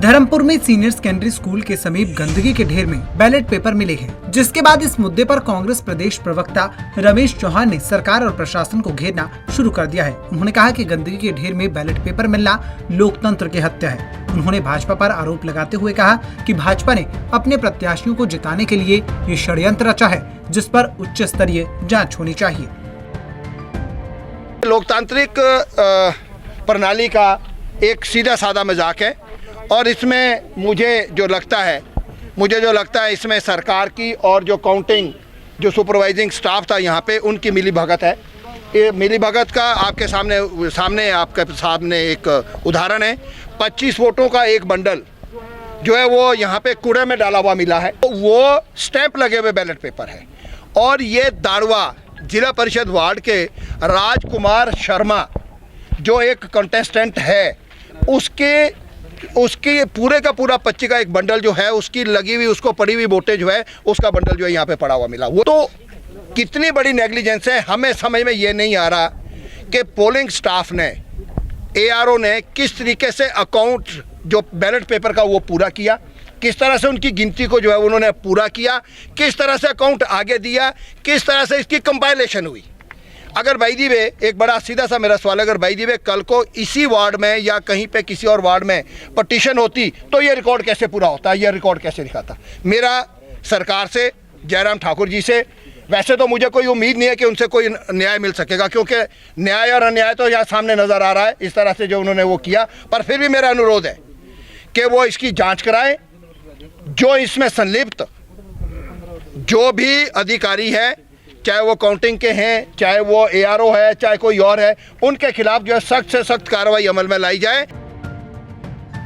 धर्मपुर में senior secondary school के समीप गंदगी के ढेर में बैलेट पेपर मिले हैं, जिसके बाद इस मुद्दे पर कांग्रेस प्रदेश प्रवक्ता रमेश चौहान ने सरकार और प्रशासन को घेरना शुरू कर दिया है। उन्होंने कहा कि गंदगी के ढेर में बैलेट पेपर मिलना लोकतंत्र की हत्या है। उन्होंने भाजपा पर आरोप लगाते हुए कहा कि भाजपा ने अपने प्रत्याशियों को जिताने के लिए ये षड्यंत्र रचा है, जिस पर उच्च स्तरीय जाँच होनी चाहिए। लोकतांत्रिक प्रणाली का एक सीधा साधा मजाक है और इसमें मुझे जो लगता है इसमें सरकार की और जो काउंटिंग जो सुपरवाइजिंग स्टाफ था यहाँ पे उनकी मिलीभगत है। ये मिलीभगत का आपके सामने एक उदाहरण है। 25 वोटों का एक बंडल जो है वो यहाँ पे कूड़े में डाला हुआ मिला है, वो स्टैंप लगे हुए बैलेट पेपर है। और ये दाड़वा जिला परिषद वार्ड के राजकुमार शर्मा जो एक कंटेस्टेंट है, उसके पूरे का पूरा 25 का एक बंडल जो है, उसकी लगी हुई उसको पड़ी हुई वोटें जो है, उसका बंडल जो है यहाँ पे पड़ा हुआ मिला। वो तो कितनी बड़ी नेग्लिजेंस है, हमें समझ में ये नहीं आ रहा कि पोलिंग स्टाफ ने, ARO ने किस तरीके से अकाउंट जो बैलेट पेपर का वो पूरा किया, किस तरह से उनकी गिनती को जो है उन्होंने पूरा किया, किस तरह से अकाउंट आगे दिया, किस तरह से इसकी कंपाइलेशन हुई। अगर भाई दी वे एक बड़ा सीधा सा मेरा सवाल, अगर भाई दी वे कल को इसी वार्ड में या कहीं पे किसी और वार्ड में पटिशन होती तो ये रिकॉर्ड कैसे पूरा होता, ये रिकॉर्ड कैसे दिखाता। मेरा सरकार से, जयराम ठाकुर जी से, वैसे तो मुझे कोई उम्मीद नहीं है कि उनसे कोई न्याय मिल सकेगा, क्योंकि न्याय और अन्याय तो यहाँ सामने नज़र आ रहा है इस तरह से जो उन्होंने वो किया। पर फिर भी मेरा अनुरोध है कि वो इसकी जाँच कराएं। जो इसमें संलिप्त जो भी अधिकारी है, चाहे वो काउंटिंग के हैं, चाहे वो ARO है, चाहे कोई और है, उनके खिलाफ जो है सख्त से सख्त कार्रवाई अमल में लाई जाए।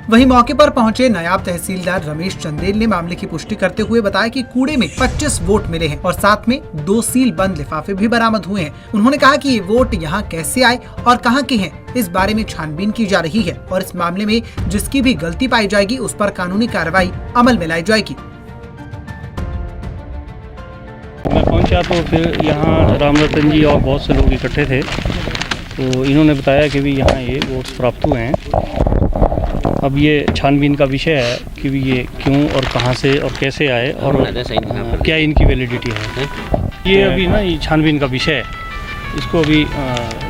वहीं मौके पर पहुंचे नायब तहसीलदार रमेश चंदेल ने मामले की पुष्टि करते हुए बताया कि कूड़े में 25 वोट मिले हैं और साथ में 2 सील बंद लिफाफे भी बरामद हुए हैं। उन्होंने कहा कि ये वोट यहाँ कैसे आए और कहाँ के हैं, इस बारे में छानबीन की जा रही है और इस मामले में जिसकी भी गलती पाई जाएगी उस पर कानूनी कार्रवाई अमल में लाई जाएगी। मैं पहुंचा तो फिर यहाँ रामरतन जी और बहुत से लोग इकट्ठे थे, तो इन्होंने बताया कि भी यहाँ ये वोट्स प्राप्त हुए हैं। अब ये छानबीन का विषय है कि भी ये क्यों और कहाँ से और कैसे आए और क्या इनकी वैलिडिटी है। ये अभी ना ये छानबीन का विषय है, इसको अभी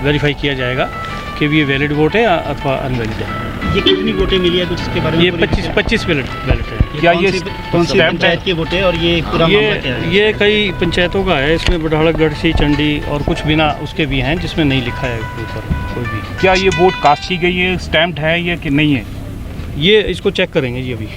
वेरीफाई किया जाएगा कि भी ये वैलिड वोट है अथवा अनवैलिड है। ये कितनी वोटें मिली है कुछ इसके बारे में? ये 25 बैलेट है। क्या ये कौन सी पंचायत की वोटें और ये पूरा मामला क्या है? ये कई पंचायतों का है, इसमें बढ़ाड़गढ़ सी चंडी और कुछ बिना उसके भी हैं जिसमें नहीं लिखा है ऊपर कोई भी। क्या ये वोट कास्ट की गई है, स्टैम्प्ड है या कि नहीं है? ये इसको चेक करेंगे जी। अभी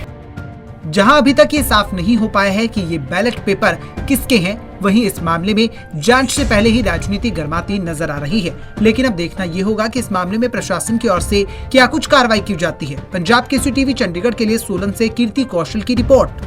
जहां अभी तक ये साफ नहीं हो पाया है कि ये बैलेट पेपर किसके हैं, वहीं इस मामले में जांच से पहले ही राजनीति गर्माती नजर आ रही है। लेकिन अब देखना ये होगा कि इस मामले में प्रशासन की ओर से क्या कुछ कार्रवाई की जाती है। पंजाब केसरी टीवी चंडीगढ़ के लिए सोलन से कीर्ति कौशल की रिपोर्ट।